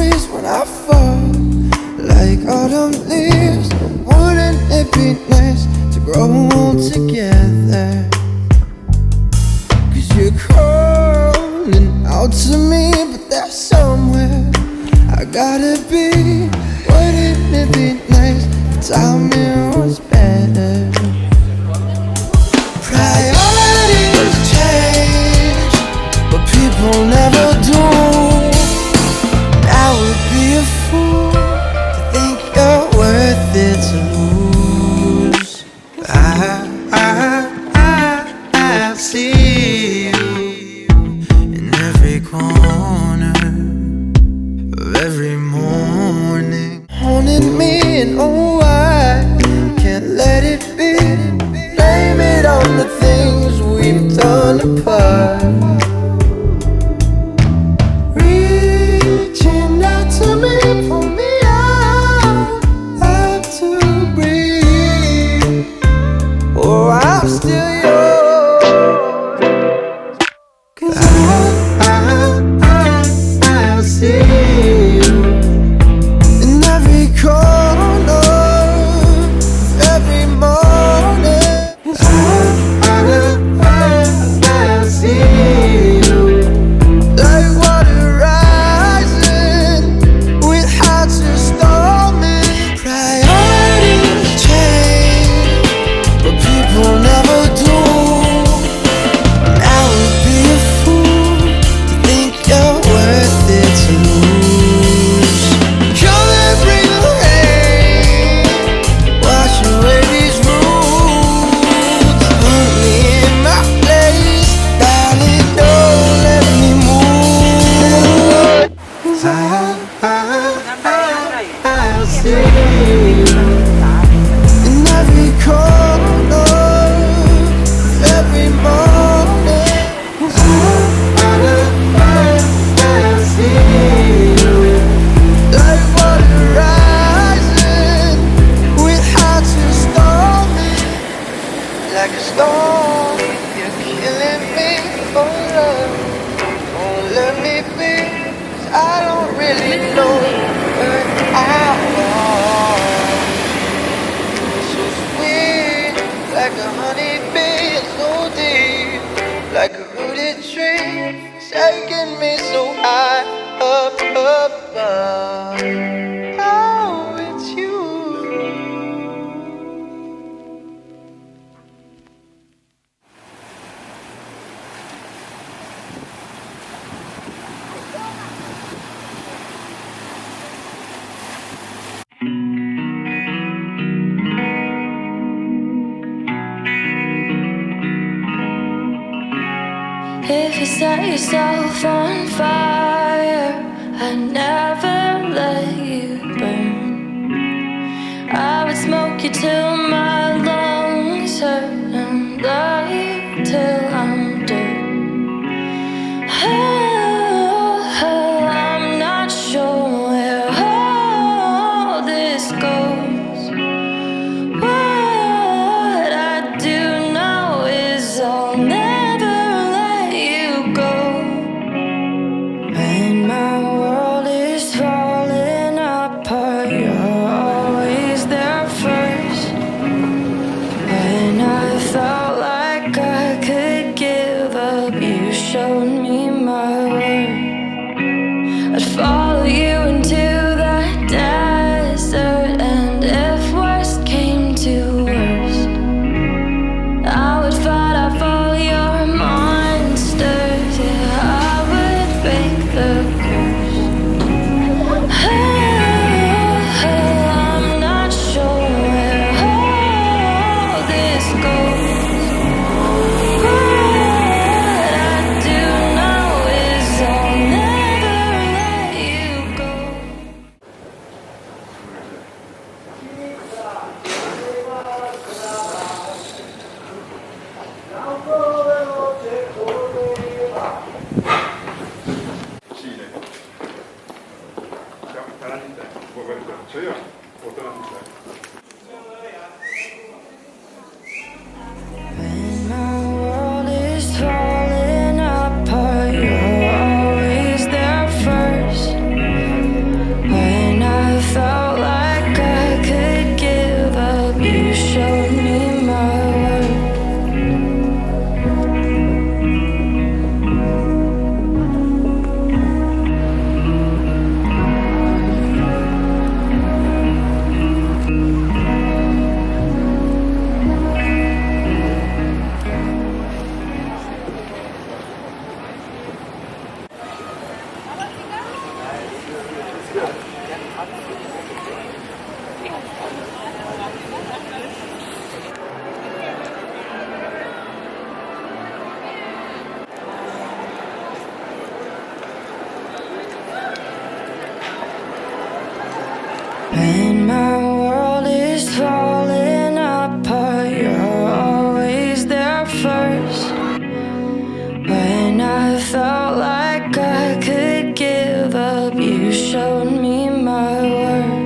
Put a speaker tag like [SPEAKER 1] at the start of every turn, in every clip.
[SPEAKER 1] memories when I fall like autumn leaves. Wouldn't it be nice to grow old together? 'Cause you're calling out to me, but there's somewhere I gotta be. Wouldn't it be nice if timing was better? Priorities change, but people never do. I would be a fool to think you're worth it to lose. I see you in every corner of every morning, haunting me, and oh, I can't let it be. Blame it on the things we've done apart. Reaching out to me, pull me out to breathe. Oh, I'm still yours. 'Cause I see you in every corner, every morning. 'Cause I see you like water rising with hearts of stormy. Priorities change, but people never do. And I would be a fool to think you're worth it to lose. Come and bring the rain, wash away these roots. Put me in my place, darling, don't let me move. 'Cause I see you in every corner, every morning. 'Cause I see you like water rising with hearts of stormy. Like a storm, you're killing me for love. Won't let me be, 'cause I don't really know where I was. So sweet, like a honeybee, so deep, like a rooted tree, taking me so high up above. Oh, it's you.
[SPEAKER 2] If you set yourself on fire, I never let you burn. I would smoke you till my lungs hurt and lie you till I'm dirt. I'm not sure where all this goes. What I do know is I'll never let you go. When my world is falling apart, you're always there first. When I felt like I could give When my world is falling apart, you're always there first. When I felt like I could give up, you showed me my worth.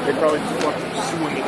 [SPEAKER 3] They probably just want swinging.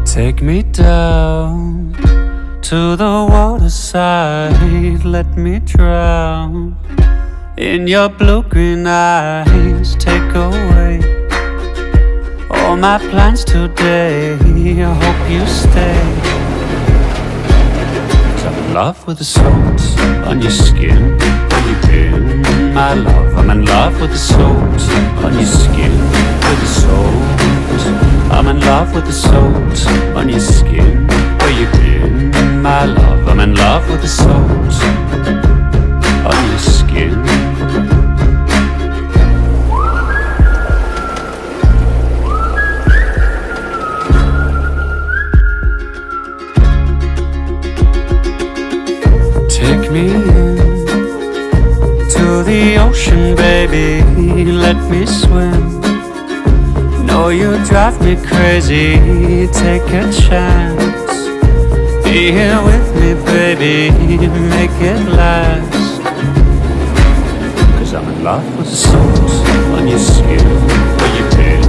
[SPEAKER 4] Take me down to the waterside, let me drown in your blue-green eyes. Take away all my plans today, I hope you stay. 'Cause I'm in love with the salt on your skin, where you been, my love. I'm in love with the salt on your skin, with the salt. I'm in love with the salt on your skin, where you been, my love. I'm in love with the salt on your skin. Take me in to the ocean, baby, let me swim. Know you drive me crazy, take a chance. Be here with me, baby, make it last. 'Cause I'm in love with the salt on your skin, where you been,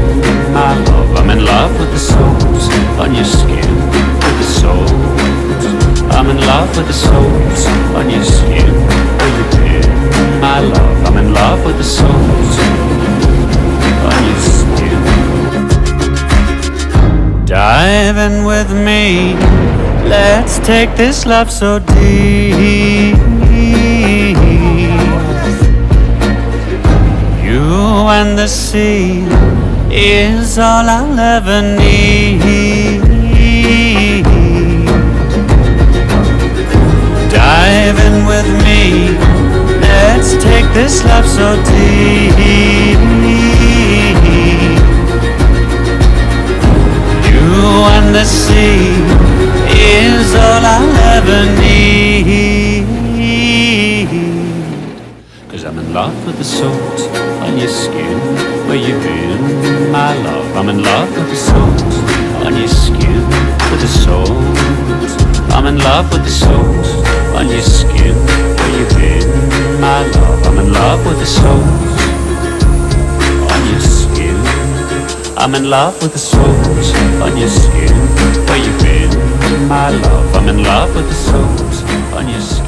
[SPEAKER 4] my love. I'm in love with the salt on your skin, with the salt. I'm in love with the salt on your skin, where you been, my love. I'm in love with the salt on your skin. Dive in with me, let's take this love so deep. You and the sea is all I'll ever need. Dive in with me, let's take this love so deep. You and the sea is all I'll ever need. 'Cause I'm in love with the salt on your skin, where you been, my love. I'm in love with the salt on your skin, with the salt. I'm in love with the salt on your skin, where you been, my love. I'm in love with the salt on your skin. I'm in love with the salt on your skin, where you been, my love. I'm in love with the salt on your skin.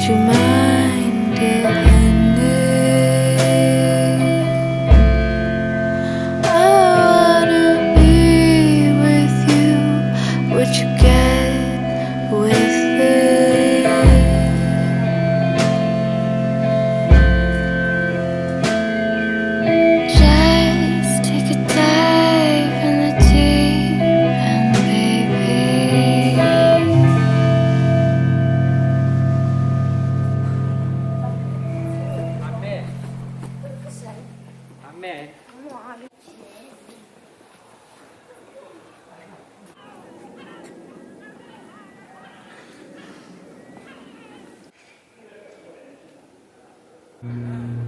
[SPEAKER 2] would you mind it ending? I wanna be with you. Would you get with it? Just take a dive in the deep end, baby.
[SPEAKER 4] A me.